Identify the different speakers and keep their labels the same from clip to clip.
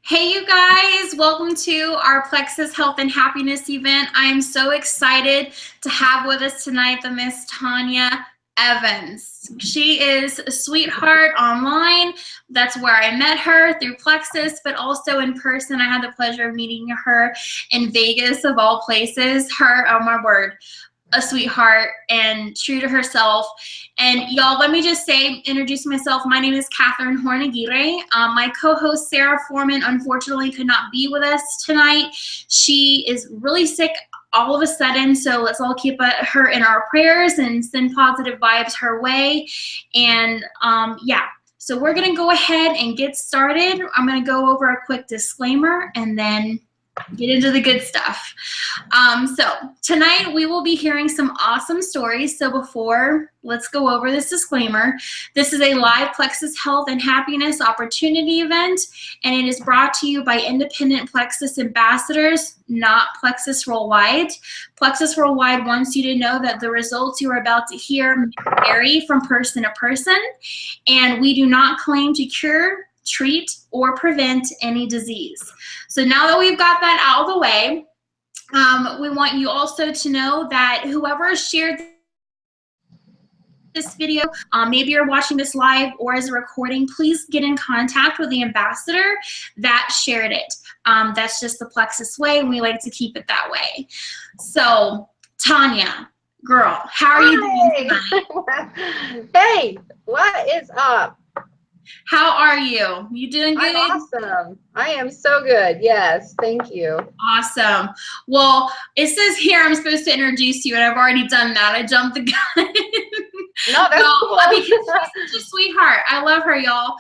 Speaker 1: Hey, you guys, welcome to our Plexus Health and Happiness event. I am so excited to have with us tonight the Miss Tonya Evans. She is a sweetheart online. That's where I met her, through Plexus, but also in person. I had the pleasure of meeting her in Vegas, of all places. Her, oh my word, a sweetheart and true to herself. And y'all, let me just say, introduce myself. My name is Catherine Horn-Aguirre. My co-host Sarah Foreman unfortunately could not be with us tonight. She is really sick all of a sudden, so let's all keep her in our prayers and send positive vibes her way. And yeah, so we're gonna go ahead and get started. I'm gonna go over a quick disclaimer and then get into the good stuff. So tonight we will be hearing some awesome stories. So let's go over this disclaimer. This is a live Plexus Health and Happiness opportunity event, and it is brought to you by independent Plexus ambassadors, not Plexus Worldwide. Plexus Worldwide wants you to know that the results you are about to hear may vary from person to person, and we do not claim to cure, treat, or prevent any disease. So now that we've got that out of the way, we want you also to know that whoever shared this video, maybe you're watching this live or as a recording, please get in contact with the ambassador that shared it. That's just the Plexus way, and we like to keep it that way. So, Tonya, girl, how are you doing tonight?
Speaker 2: Hey, what is up?
Speaker 1: How are you? You doing good?
Speaker 2: I'm awesome. I am so good. Yes, thank you.
Speaker 1: Awesome. Well, it says here I'm supposed to introduce you, and I've already done that. I jumped the gun.
Speaker 2: No, that's cool.
Speaker 1: Because she's such a sweetheart. I love her, y'all.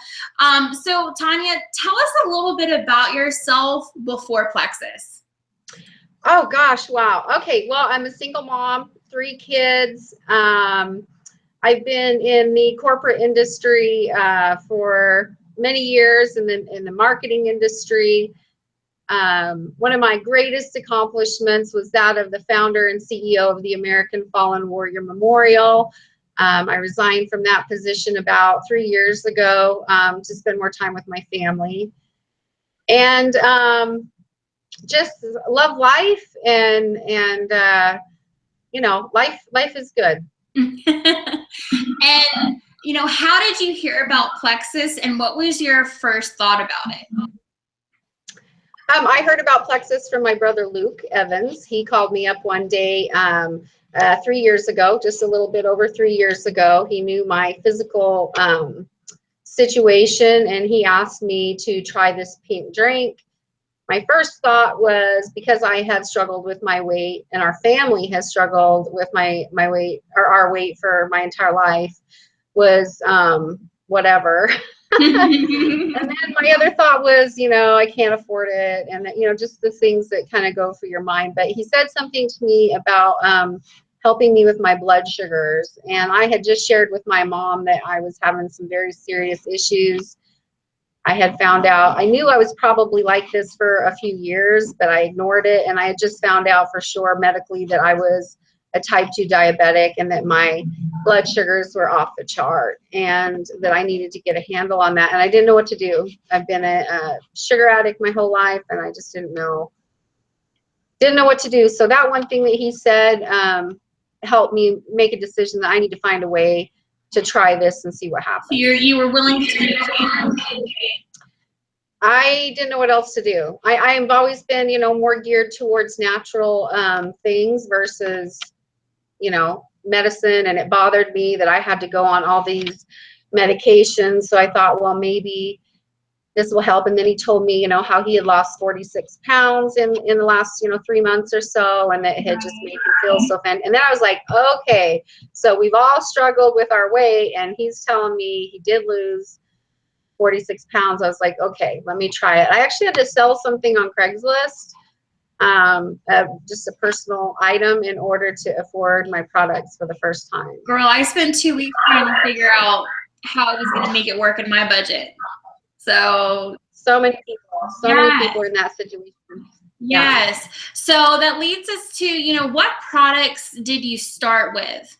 Speaker 1: So, Tonya, tell us a little bit about yourself before Plexus.
Speaker 2: Oh, gosh, wow. Okay, well, I'm a single mom, 3 kids. I've been in the corporate industry for many years, and then in the marketing industry. One of my greatest accomplishments was that of the founder and CEO of the American Fallen Warrior Memorial. I resigned from that position about 3 years ago to spend more time with my family, and just love life, and you know, life is good.
Speaker 1: And, you know, how did you hear about Plexus, and what was your first thought about it?
Speaker 2: I heard about Plexus from my brother Luke Evans. He called me up one day 3 years ago, just a little bit over 3 years ago. He knew my physical situation, and he asked me to try this pink drink. My first thought was, because I had struggled with my weight, and our family has struggled with my weight, or our weight, for my entire life, was whatever. And then my other thought was, you know, I can't afford it, and you know, just the things that kind of go through your mind. But he said something to me about helping me with my blood sugars, and I had just shared with my mom that I was having some very serious issues. I had found out, I knew I was probably like this for a few years, but I ignored it, and I had just found out for sure medically that I was a type 2 diabetic, and that my blood sugars were off the chart, and that I needed to get a handle on that, and I didn't know what to do. I've been a sugar addict my whole life, and I just didn't know what to do. So that one thing that he said helped me make a decision that I need to find a way to try this and see what happens.
Speaker 1: You were willing to take it.
Speaker 2: I didn't know what else to do. I've always been, you know, more geared towards natural things versus, you know, medicine, and it bothered me that I had to go on all these medications. So I thought, well, maybe this will help. And then he told me, you know, how he had lost 46 pounds in the last, you know, 3 months or so, and it had just made him feel so thin. And then I was like, okay, so we've all struggled with our weight, and he's telling me he did lose 46 pounds. I was like, okay, let me try it. I actually had to sell something on Craigslist, just a personal item, in order to afford my products for the first time.
Speaker 1: Girl, I spent 2 weeks trying to figure out how I was going to make it work in my budget. So
Speaker 2: many people are in that situation.
Speaker 1: Yes. Yeah. So that leads us to, you know, what products did you start with?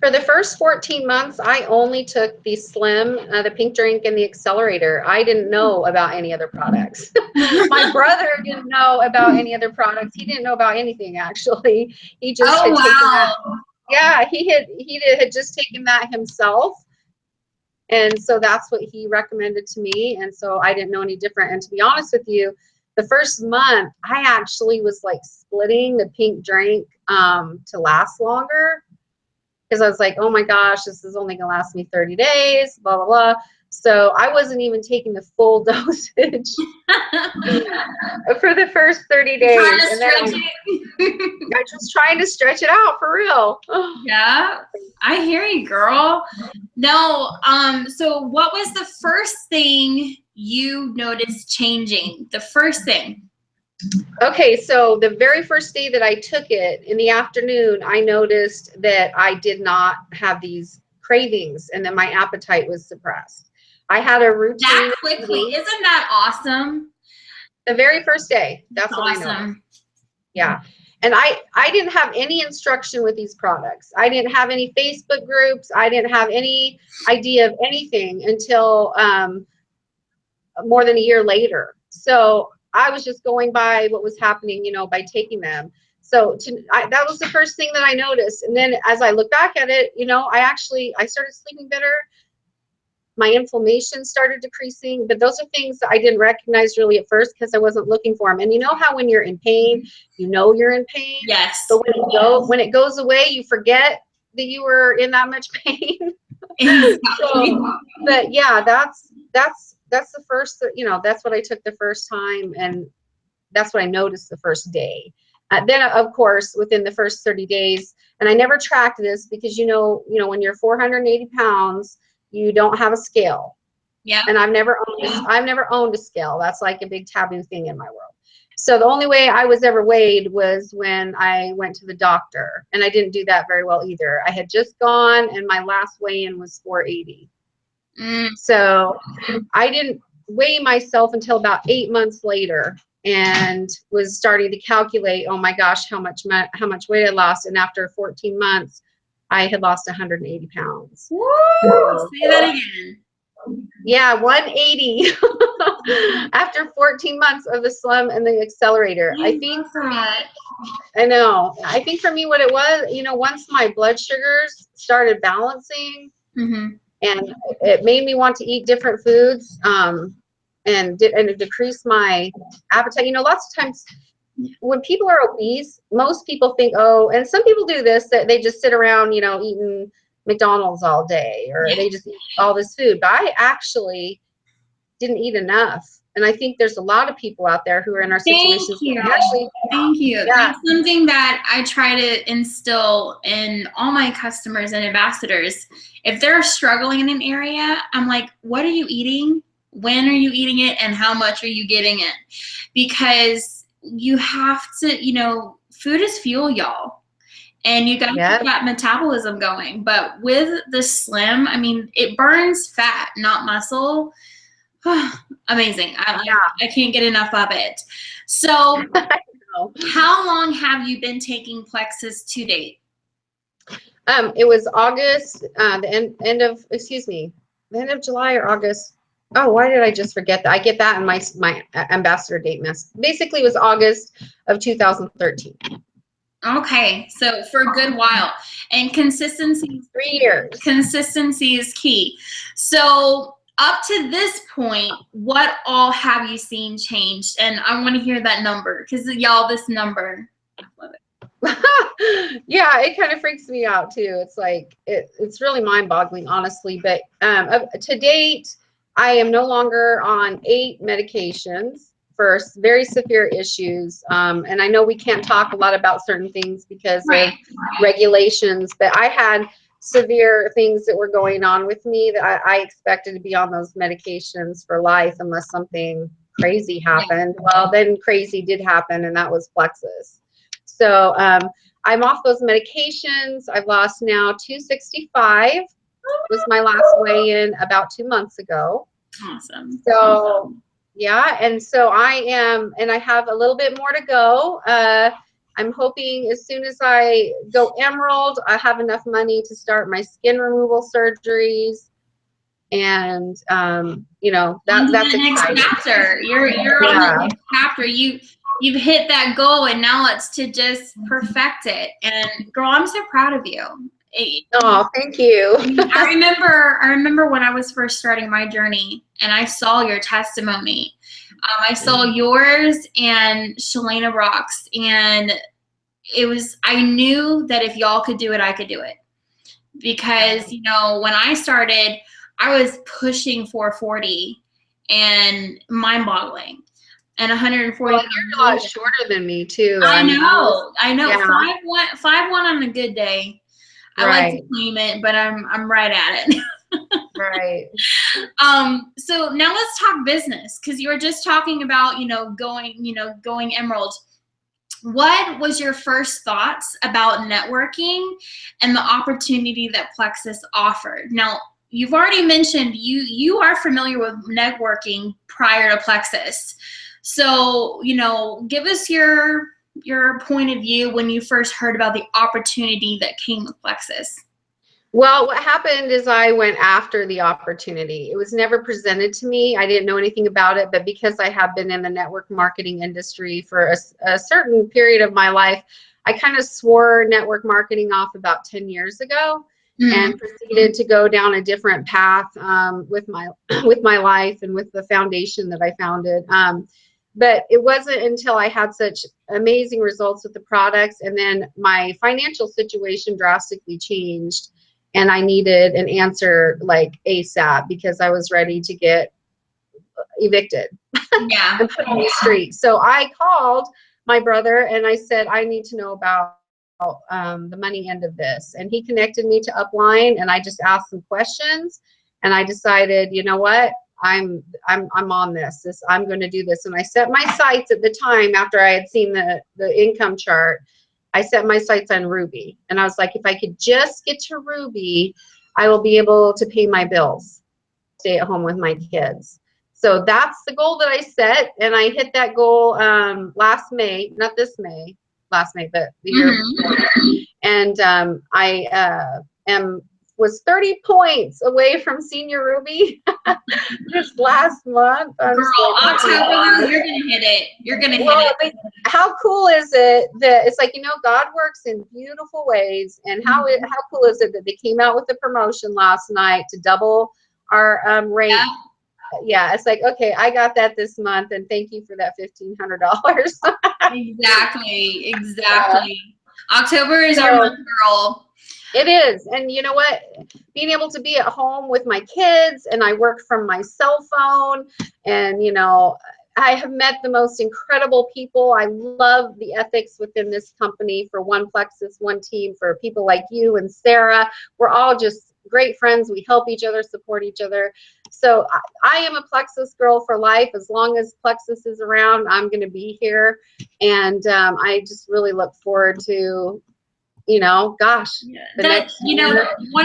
Speaker 2: For the first 14 months, I only took the Slim, the Pink Drink, and the Accelerator. I didn't know about any other products. My brother didn't know about any other products. He didn't know about anything, actually. He just
Speaker 1: Oh,
Speaker 2: had taken that.
Speaker 1: wow.
Speaker 2: Yeah, he had just taken that himself. And so that's what he recommended to me. And so I didn't know any different. And to be honest with you, the first month, I actually was like splitting the Pink Drink to last longer. Because I was like, oh my gosh, this is only gonna last me 30 days, blah, blah, blah. So I wasn't even taking the full dosage for the first 30 days.
Speaker 1: Trying to
Speaker 2: And then
Speaker 1: stretch it.
Speaker 2: I'm just trying to stretch it out for real.
Speaker 1: Yeah, I hear you, girl. No, so what was the first thing you noticed changing? The first thing.
Speaker 2: Okay, so the very first day that I took it in the afternoon, I noticed that I did not have these cravings and that my appetite was suppressed. I had a routine.
Speaker 1: That quickly, isn't that awesome?
Speaker 2: The very first day, that's what I noticed.
Speaker 1: Awesome.
Speaker 2: Yeah. And I didn't have any instruction with these products. I didn't have any Facebook groups. I didn't have any idea of anything until more than a year later. So I was just going by what was happening, you know, by taking them. So that was the first thing that I noticed. And then as I look back at it, you know, I started sleeping better. My inflammation started decreasing, but those are things that I didn't recognize really at first because I wasn't looking for them. And you know how when you're in pain, you know you're in pain.
Speaker 1: Yes.
Speaker 2: But when it goes away, you forget that you were in that much pain.
Speaker 1: Exactly.
Speaker 2: So, but yeah, that's the first, you know, that's what I took the first time, and that's what I noticed the first day. Then of course within the first 30 days, and I never tracked this because you know when you're 480 pounds, you don't have a scale.
Speaker 1: Yeah.
Speaker 2: And I've never owned a scale. That's like a big taboo thing in my world. So the only way I was ever weighed was when I went to the doctor, and I didn't do that very well either. I had just gone, and my last weigh-in was 480. So I didn't weigh myself until about 8 months later, and was starting to calculate, oh my gosh, how much weight I lost. And after 14 months, I had lost 180 pounds.
Speaker 1: Woo! Say that again.
Speaker 2: Yeah, 180 after 14 months of the Slim and the Accelerator. I think I know. I think for me what it was, you know, once my blood sugars started balancing, and it made me want to eat different foods, and it decreased my appetite. You know, lots of times when people are obese, most people think, oh, and some people do this, that they just sit around, you know, eating McDonald's all day, or they just eat all this food. But I actually didn't eat enough. And I think there's a lot of people out there who are in our situation.
Speaker 1: Thank you. Yeah. That's something that I try to instill in all my customers and ambassadors. If they're struggling in an area, I'm like, what are you eating? When are you eating it? And how much are you getting it? Because you have to, you know, food is fuel, y'all. And you got to keep that metabolism going. But with the Slim, I mean, it burns fat, not muscle. Amazing. I can't get enough of it. So how long have you been taking Plexus to date?
Speaker 2: It was August, the end of July or August. Oh, why did I just forget that? I get that in my ambassador date mess. Basically, it was August of 2013.
Speaker 1: Okay, so for a good while. And consistency.
Speaker 2: 3 years.
Speaker 1: Consistency is key. So up to this point, what all have you seen changed? And I want to hear that number, because y'all, this number, I love it.
Speaker 2: Yeah, it kind of freaks me out too. It's like it's really mind-boggling, honestly. But to date, I am no longer on 8 medications for very severe issues. And I know we can't talk a lot about certain things because of regulations, but I had severe things that were going on with me that I expected to be on those medications for life unless something crazy happened. Well, then crazy did happen, and that was Plexus. So I'm off those medications. I've lost now 265. Was my last weigh-in about 2 months ago.
Speaker 1: Awesome.
Speaker 2: So yeah, and so I am, and I have a little bit more to go. I'm hoping as soon as I go emerald, I have enough money to start my skin removal surgeries. And you know, that's
Speaker 1: the next chapter. You're on the next chapter. You've hit that goal, and now it's to just perfect it. And girl, I'm so proud of you.
Speaker 2: Oh, thank you.
Speaker 1: I remember when I was first starting my journey, and I saw your testimony. I saw yours and Shalana Brock's, and I knew that if y'all could do it, I could do it. Because, you know, when I started, I was pushing 440 and mind-boggling. And 140.
Speaker 2: Well, you're a lot shorter than me too.
Speaker 1: I know. Yeah. 5'1" on a good day. I like to claim it, but I'm right at it.
Speaker 2: Right.
Speaker 1: So now let's talk business, because you were just talking about, going emerald. What was your first thoughts about networking and the opportunity that Plexus offered? Now, you've already mentioned you are familiar with networking prior to Plexus. So, give us your point of view when you first heard about the opportunity that came with Plexus.
Speaker 2: Well, what happened is I went after the opportunity. It was never presented to me. I didn't know anything about it, but because I have been in the network marketing industry for a certain period of my life, I kind of swore network marketing off about 10 years ago and proceeded to go down a different path with my life and with the foundation that I founded. But it wasn't until I had such amazing results with the products, and then my financial situation drastically changed. And I needed an answer like ASAP, because I was ready to get evicted and put on the street. So I called my brother and I said, I need to know about the money end of this. And he connected me to Upline, and I just asked some questions, and I decided, you know what? I'm on this. I'm going to do this. And I set my sights at the time, after I had seen the income chart. I set my sights on Ruby, and I was like, if I could just get to Ruby, I will be able to pay my bills, stay at home with my kids. So that's the goal that I set, and I hit that goal last May, not this May, last May, but the year before. And I was 30 points away from Senior Ruby just last month.
Speaker 1: Girl, October, you're gonna hit it. You're gonna hit it.
Speaker 2: How cool is it that it's like, God works in beautiful ways, and how cool is it that they came out with a promotion last night to double our rate? Yeah, it's like, okay, I got that this month, and thank you for that $1,500.
Speaker 1: Exactly. October is our month, girl.
Speaker 2: It is. And you know what? Being able to be at home with my kids, and I work from my cell phone, and I have met the most incredible people. I love the ethics within this company, for one Plexus, one team, for people like you and Sarah. We're all just great friends. We help each other, support each other. So I am a Plexus girl for life. As long as Plexus is around, I'm going to be here. And I just really look forward to,
Speaker 1: one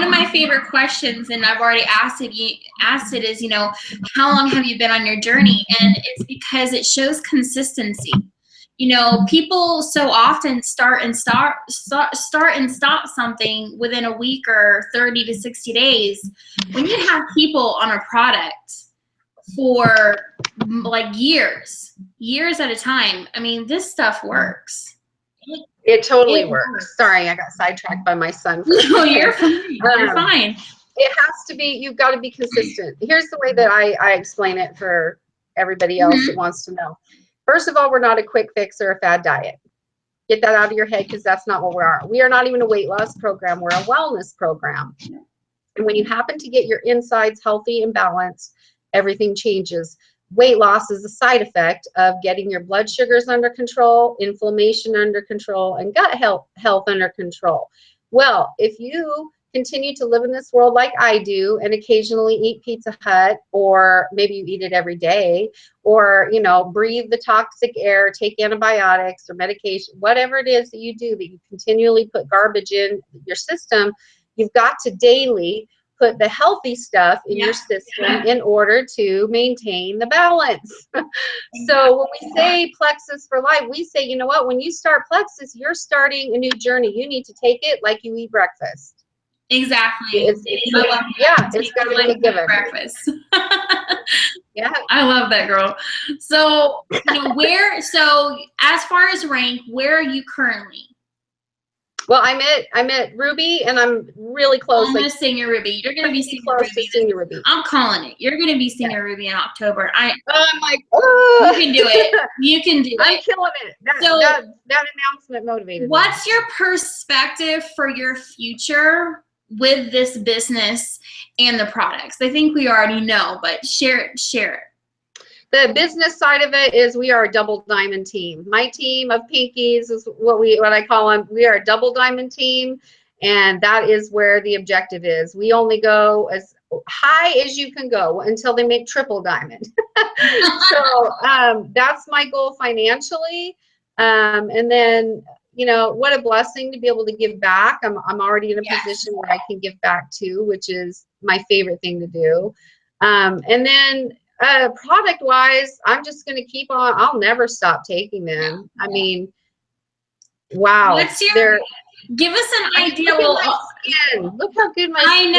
Speaker 1: of my favorite questions, and I've already asked it is, how long have you been on your journey? And it's because it shows consistency. People so often start and stop something within a week or 30 to 60 days. When you have people on a product for like years at a time, I mean, this stuff works.
Speaker 2: It totally works. Sorry, I got sidetracked by my son.
Speaker 1: No, you're fine. You're fine.
Speaker 2: It has to be, you've got to be consistent. Here's the way that I explain it for everybody else that wants to know. First of all, we're not a quick fix or a fad diet. Get that out of your head, because that's not what we are. We are not even a weight loss program. We're a wellness program. And when you happen to get your insides healthy and balanced, everything changes. Weight loss is a side effect of getting your blood sugars under control, inflammation under control, and gut health under control. Well, if you continue to live in this world like I do, and occasionally eat Pizza Hut, or maybe you eat it every day, or breathe the toxic air, take antibiotics or medication, whatever it is that you do, that you continually put garbage in your system, you've got to daily put the healthy stuff in
Speaker 1: Yeah.
Speaker 2: your system in order to maintain the balance. So when we say Plexus for life, we say, you know what, when you start Plexus, you're starting a new journey. You need to take it like you eat breakfast.
Speaker 1: Exactly.
Speaker 2: I love yeah, it's got to be a given.
Speaker 1: Breakfast.
Speaker 2: Yeah.
Speaker 1: I love that, girl. So, so as far as rank, where are you currently?
Speaker 2: Well, I'm at Ruby, and I'm really close.
Speaker 1: Almost Senior Ruby. You're going to be Senior
Speaker 2: close
Speaker 1: Ruby.
Speaker 2: to Senior Ruby.
Speaker 1: I'm calling it. You're going to be Senior Ruby in October.
Speaker 2: I'm like, oh.
Speaker 1: You can do it. You can do it.
Speaker 2: I'm killing it. That announcement motivated me.
Speaker 1: What's your perspective for your future with this business and the products? I think we already know, but share it.
Speaker 2: The business side of it is we are a double diamond team. My team of pinkies is what I call them. We are a double diamond team, and that is where the objective is. We only go as high as you can go until they make triple diamond. So that's my goal financially. And then, what a blessing to be able to give back. I'm already in a position where I can give back too, which is my favorite thing to do. And then product wise, I'm just going to keep on. I'll never stop taking them. I mean, wow.
Speaker 1: Give us an idea.
Speaker 2: Look at my skin. Look how good my skin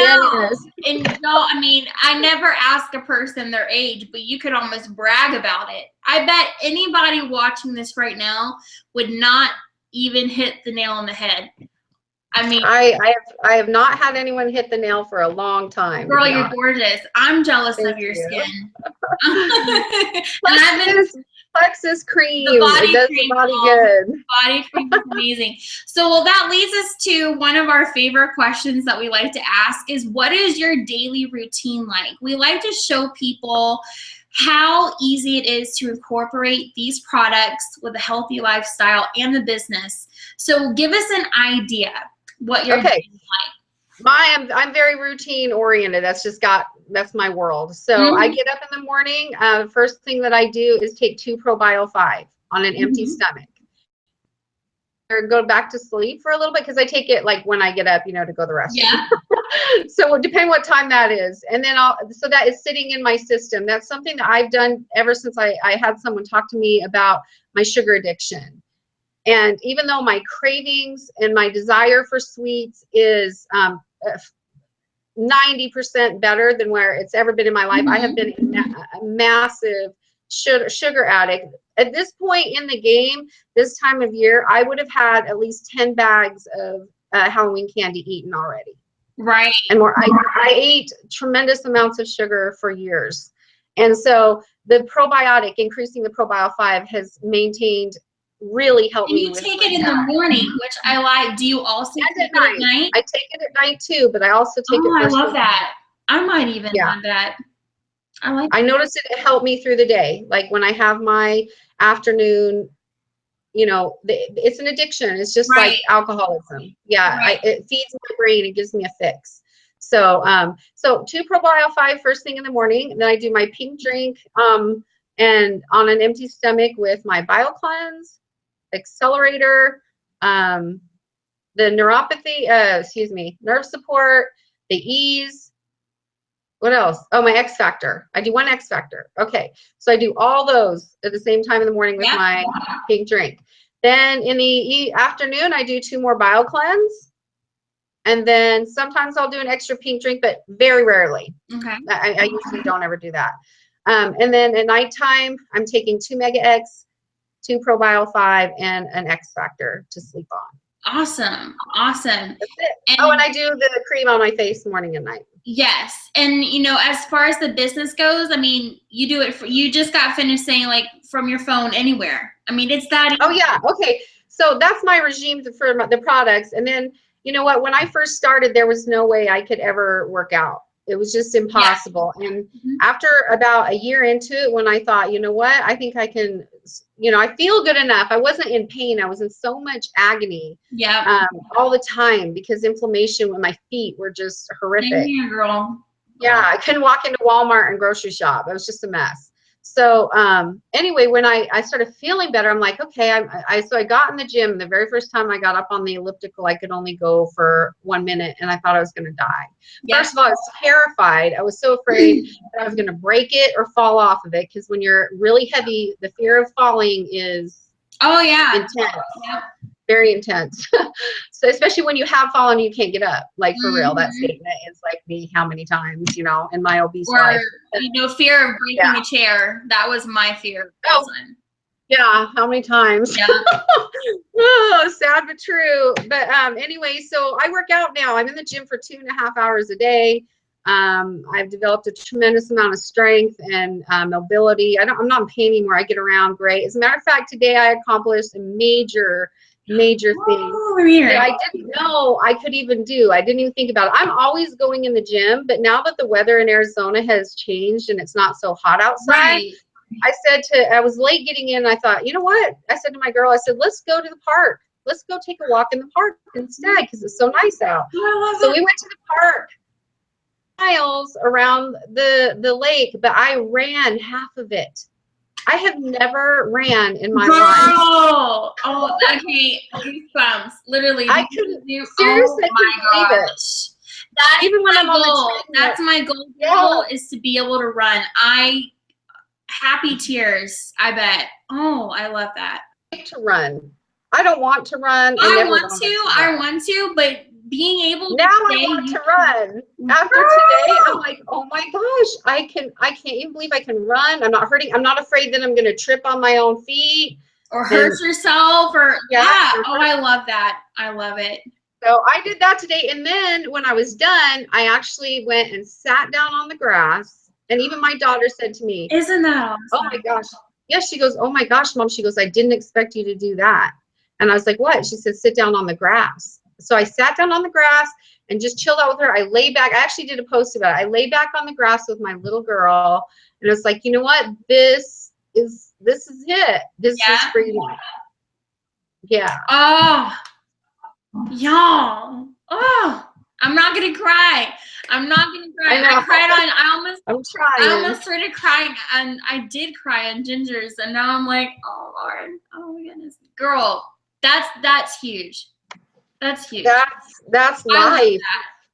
Speaker 2: is.
Speaker 1: And I mean, I never ask a person their age, but you could almost brag about it. I bet anybody watching this right now would not even hit the nail on the head. I mean,
Speaker 2: I have not had anyone hit the nail for a long time.
Speaker 1: Girl, you're gorgeous. I'm jealous of your skin.
Speaker 2: Plexus cream. It does the body good.
Speaker 1: Body cream is amazing. So, well, that leads us to one of our favorite questions that we like to ask is, what is your daily routine like? We like to show people how easy it is to incorporate these products with a healthy lifestyle and the business. So give us an idea what your day is like.
Speaker 2: I'm very routine oriented. That's my world. So I get up in the morning. The first thing that I do is take 2 ProBio 5 on an empty stomach. Or go back to sleep for a little bit because I take it like when I get up, to go to the restroom.
Speaker 1: Yeah.
Speaker 2: So depending what time that is, and then so that is sitting in my system. That's something that I've done ever since I had someone talk to me about my sugar addiction. And even though my cravings and my desire for sweets is 90% better than where it's ever been in my life, I have been a massive sugar addict. At this point in the game, this time of year, I would have had at least 10 bags of Halloween candy eaten already.
Speaker 1: Right.
Speaker 2: And more. I ate tremendous amounts of sugar for years. And so the probiotic, increasing the ProBio 5 has really helped me.
Speaker 1: And you take it in the morning, which I like. Do you also take it at night?
Speaker 2: I take it at night too, but I also take it first.
Speaker 1: I love that. I might even have that.
Speaker 2: I noticed it helped me through the day. Like when I have my afternoon, it's an addiction. It's just like alcoholism. Yeah, it feeds my brain. It gives me a fix. So, 2 ProBio 5 first thing in the morning. Then I do my pink drink, and on an empty stomach with my Bio Cleanse, Accelerator, the neuropathy, nerve support, the ease. What else? Oh, my X Factor. I do 1 X Factor. Okay. So I do all those at the same time in the morning with my pink drink. Then in the afternoon, I do 2 more Bio Cleanse. And then sometimes I'll do an extra pink drink, but very rarely.
Speaker 1: Okay.
Speaker 2: I usually don't ever do that. And then at nighttime, I'm taking 2 Mega X, 2 ProBio 5, and an X Factor to sleep on.
Speaker 1: Awesome. That's
Speaker 2: it. And I do the cream on my face morning and night.
Speaker 1: Yes. And, as far as the business goes, I mean, you do it you just got finished saying like from your phone anywhere. I mean, it's that easy.
Speaker 2: Oh, yeah. Okay. So that's my regime for the products. And then, you know what? When I first started, there was no way I could ever work out. It was just impossible. Yeah. And after about a year into it, when I thought, you know what, I think I can, I feel good enough. I wasn't in pain. I was in so much agony all the time because inflammation with my feet were just horrific.
Speaker 1: Same here, girl.
Speaker 2: Yeah, I couldn't walk into Walmart and grocery shop. It was just a mess. So anyway, when I started feeling better, I'm like, okay, so I got in the gym. The very first time I got up on the elliptical, I could only go for 1 minute, and I thought I was going to die.
Speaker 1: Yeah.
Speaker 2: First of all, I was terrified. I was so afraid that I was going to break it or fall off of it, because when you're really heavy, the fear of falling is intense.
Speaker 1: Yep.
Speaker 2: Very intense. So especially when you have fallen, you can't get up. Like, for real, that statement is like me how many times, you know, in my obese life.
Speaker 1: You know, fear of breaking a chair. That was my fear.
Speaker 2: Yeah, how many times?
Speaker 1: Yeah.
Speaker 2: Oh, sad but true. But anyway, so I work out now. I'm in the gym for 2.5 hours a day. I've developed a tremendous amount of strength and mobility. I'm not in pain anymore. I get around great. As a matter of fact, today I accomplished a major thing that I didn't know I could even do. I didn't even think about it. I'm always going in the gym, but now that the weather in Arizona has changed and it's not so hot outside, I was late getting in. I thought, you know what? I said to my girl, I said, let's go to the park. Let's go take a walk in the park instead, because it's so nice out. So we went to the park, miles around the lake, but I ran half of it. I have never ran in my life.
Speaker 1: Oh, okay. Goosebumps. Literally.
Speaker 2: I couldn't, seriously, I couldn't believe it.
Speaker 1: That's
Speaker 2: even when I'm on the
Speaker 1: goal.
Speaker 2: treadmill.
Speaker 1: That's my goal is to be able to run. Happy tears, I bet. Oh, I love that.
Speaker 2: To run. I don't want to run.
Speaker 1: I want to, but being able to
Speaker 2: now I want to run. After today, I'm like, oh my gosh, I can't even believe I can run. I'm not hurting. I'm not afraid that I'm going to trip on my own feet
Speaker 1: or hurt yourself or Oh, I love that. I love it.
Speaker 2: So I did that today, and then when I was done, I actually went and sat down on the grass. And even my daughter said to me,
Speaker 1: isn't that awesome?
Speaker 2: Oh my gosh. Yes, she goes, oh my gosh, Mom. She goes, I didn't expect you to do that. And I was like, what? She said, sit down on the grass. So I sat down on the grass and just chilled out with her. I lay back. I actually did a post about it. I lay back on the grass with my little girl, and it's like, you know what? This is it. This is freedom. Yeah.
Speaker 1: Oh, y'all. Oh, I'm not gonna cry. I'm not gonna cry. I cried on. I almost started crying, and I did cry on Ginger's, and now I'm like, oh Lord, oh my goodness, girl, that's huge. That's huge.
Speaker 2: That's life.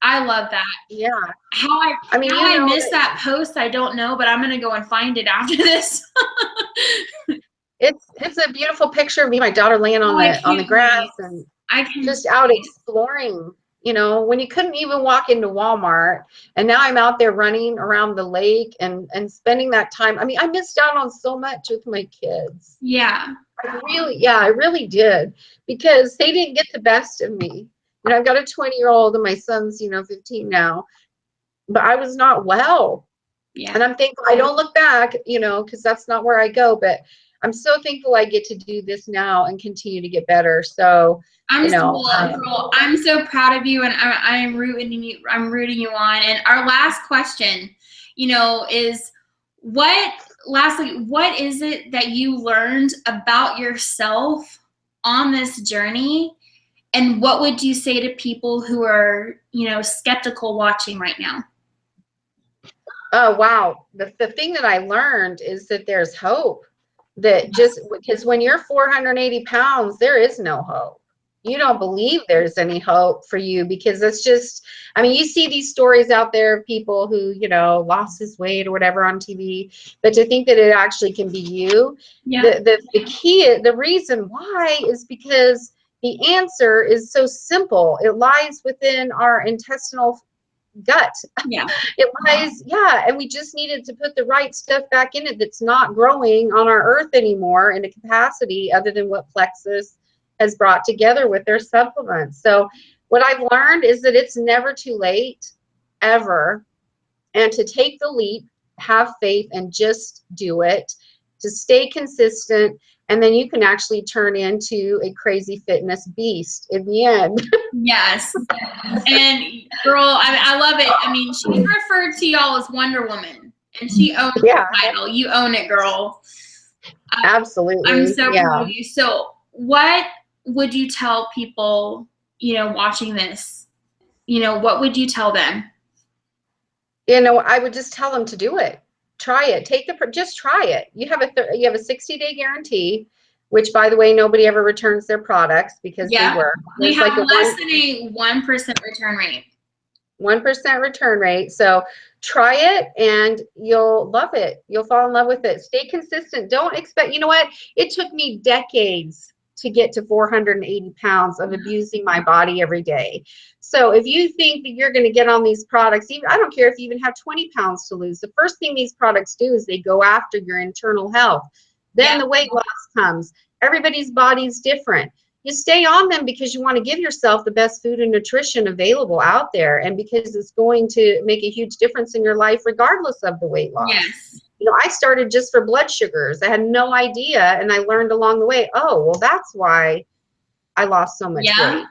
Speaker 1: I love that.
Speaker 2: Yeah.
Speaker 1: How I missed that post, I don't know, but I'm gonna go and find it after this.
Speaker 2: It's a beautiful picture of me, my daughter laying on the grass and just out exploring. You know, when you couldn't even walk into Walmart, and now I'm out there running around the lake and spending that time. I mean, I missed out on so much with my kids.
Speaker 1: Yeah.
Speaker 2: I really did, because they didn't get the best of me. And I've got a 20-year-old and my son's, 15 now, but I was not well.
Speaker 1: Yeah.
Speaker 2: And I'm thankful. I don't look back, because that's not where I go, but I'm so thankful I get to do this now and continue to get better. So,
Speaker 1: I'm so proud of you, and I'm rooting you. I'm rooting you on. And our last question, is what is it that you learned about yourself on this journey, and what would you say to people who are, skeptical watching right now?
Speaker 2: Oh, wow. The thing that I learned is that there's hope. That just because when you're 480 pounds, there is no hope. You don't believe there's any hope for you, because it's just, you see these stories out there of people who, lost his weight or whatever on TV, but to think that it actually can be you. Yeah. The key, the reason why is because the answer is so simple. It lies within our intestinal gut.
Speaker 1: Yeah.
Speaker 2: It lies, and we just needed to put the right stuff back in it that's not growing on our earth anymore in a capacity other than what Plexus has brought together with their supplements. So what I've learned is that it's never too late, ever, and to take the leap, have faith, and just do it, to stay consistent, and then you can actually turn into a crazy fitness beast in the end.
Speaker 1: Yes. And girl, I love it. She's referred to y'all as Wonder Woman, and she owns the title. You own it, girl.
Speaker 2: Absolutely.
Speaker 1: I'm so proud of you. So what would you tell people, watching this? What would you tell them?
Speaker 2: I would just tell them to do it. try it. Just try it. You have a 60-day guarantee, which, by the way, nobody ever returns their products because they
Speaker 1: Yeah.
Speaker 2: work.
Speaker 1: We
Speaker 2: There's
Speaker 1: have
Speaker 2: like a
Speaker 1: less than a 1% return rate.
Speaker 2: 1% return rate. So try it and you'll love it. You'll fall in love with it. Stay consistent. Don't expect, you know what? It took me decades to get to 480 pounds of abusing my body every day. So if you think that you're going to get on these products, even, I don't care if you even have 20 pounds to lose. The first thing these products do is they go after your internal health. Then the weight loss comes. Everybody's body's different. You stay on them because you want to give yourself the best food and nutrition available out there, and because it's going to make a huge difference in your life regardless of the weight loss.
Speaker 1: Yes.
Speaker 2: You know, I started just for blood sugars. I had no idea, and I learned along the way, oh, well, that's why I lost so much weight.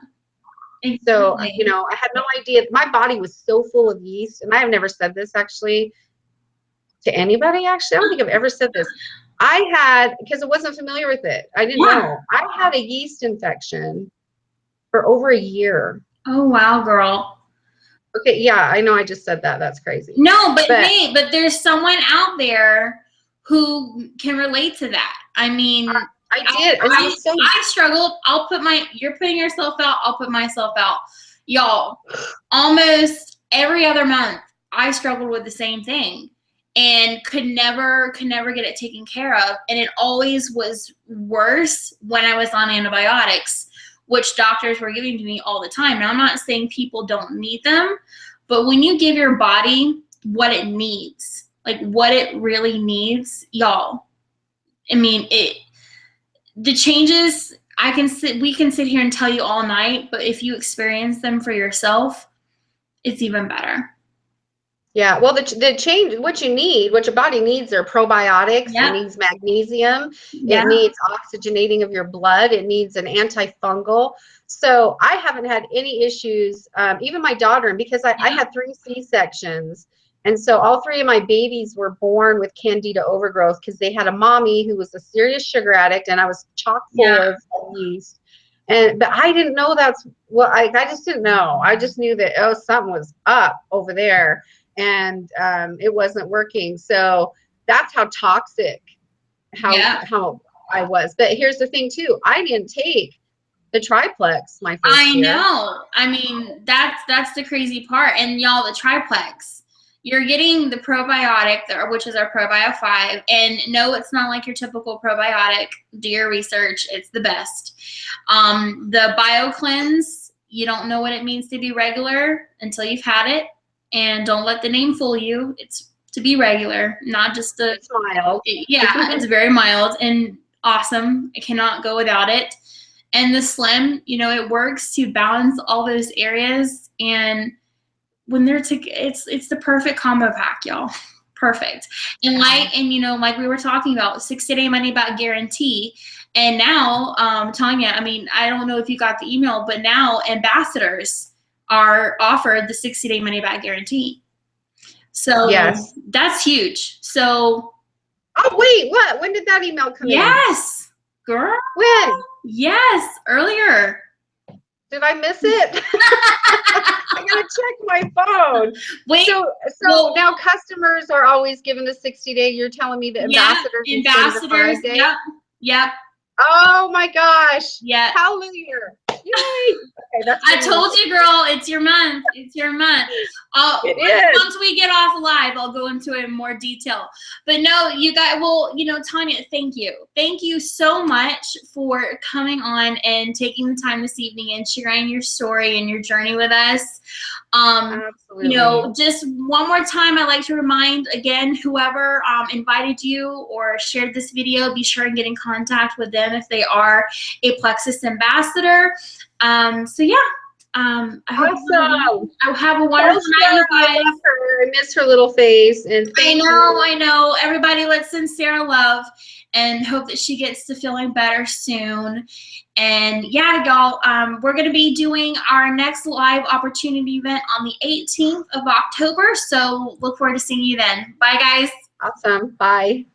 Speaker 1: Exactly.
Speaker 2: So, you know, I had no idea. My body was so full of yeast, and I have never said this actually to anybody, actually. I don't think I've ever said this. I had, because I wasn't familiar with it. I didn't know. I had a yeast infection for over a year.
Speaker 1: Oh, wow, girl.
Speaker 2: Okay, yeah, I know I just said that. That's crazy.
Speaker 1: No, but hey, but there's someone out there who can relate to that. I mean,
Speaker 2: I did. And
Speaker 1: I struggled. You're putting yourself out, I'll put myself out. Y'all, almost every other month, I struggled with the same thing and could never get it taken care of. And it always was worse when I was on antibiotics, which doctors were giving to me all the time. Now, I'm not saying people don't need them, but when you give your body what it needs, like what it really needs, y'all, I mean, the changes, we can sit here and tell you all night, but if you experience them for yourself, it's even better.
Speaker 2: Yeah, well, the change, what your body needs are probiotics.
Speaker 1: Yep.
Speaker 2: It needs magnesium.
Speaker 1: Yep.
Speaker 2: It needs oxygenating of your blood. It needs an antifungal. So I haven't had any issues, even my daughter, and because I had 3 C-sections. And so all 3 of my babies were born with candida overgrowth because they had a mommy who was a serious sugar addict, and I was chock full of yeast. But I didn't know I just didn't know. I just knew that, oh, something was up over there. And it wasn't working. So that's how toxic how I was. But here's the thing too, I didn't take the triplex my first year.
Speaker 1: I know. I mean, that's the crazy part. And y'all, the triplex, you're getting the probiotic, which is our Probio 5. And no, it's not like your typical probiotic. Do your research. It's the best. The BioCleanse, you don't know what it means to be regular until you've had it. And don't let the name fool you. It's to be regular, not just it's
Speaker 2: mild.
Speaker 1: Yeah, it's very mild and awesome. I cannot go without it. And the Slim, you know, it works to balance all those areas. And when they're it's the perfect combo pack, y'all. Perfect. And like we were talking about, 60-day money back guarantee. And now, Tonya, I mean, I don't know if you got the email, but now ambassadors are offered the 60-day money back guarantee. So
Speaker 2: yes,
Speaker 1: that's huge. So
Speaker 2: oh wait, what? When did that email come in?
Speaker 1: Yes, girl.
Speaker 2: When?
Speaker 1: Yes, earlier.
Speaker 2: Did I miss it? I gotta check my phone.
Speaker 1: Wait.
Speaker 2: So now customers are always given the 60-day. You're telling me the ambassadors.
Speaker 1: Yep. Yep.
Speaker 2: Oh my gosh.
Speaker 1: Yeah.
Speaker 2: Hallelujah. Yay. Okay,
Speaker 1: I told you, girl, it's your month. It's your month. Once we get off live, I'll go into it in more detail. But no, you guys, well, you know, Tonya, thank you. Thank you so much for coming on and taking the time this evening and sharing your story and your journey with us.
Speaker 2: Absolutely.
Speaker 1: You know, just one more time, I'd like to remind again, whoever invited you or shared this video, be sure and get in contact with them if they are a Plexus ambassador. So yeah, I have a wonderful night, you guys.
Speaker 2: I love her. I miss her little face. And
Speaker 1: I know. Everybody, let's send Sarah love and hope that she gets to feeling better soon. And yeah, y'all, we're going to be doing our next live opportunity event on the 18th of October. So look forward to seeing you then. Bye, guys.
Speaker 2: Awesome. Bye.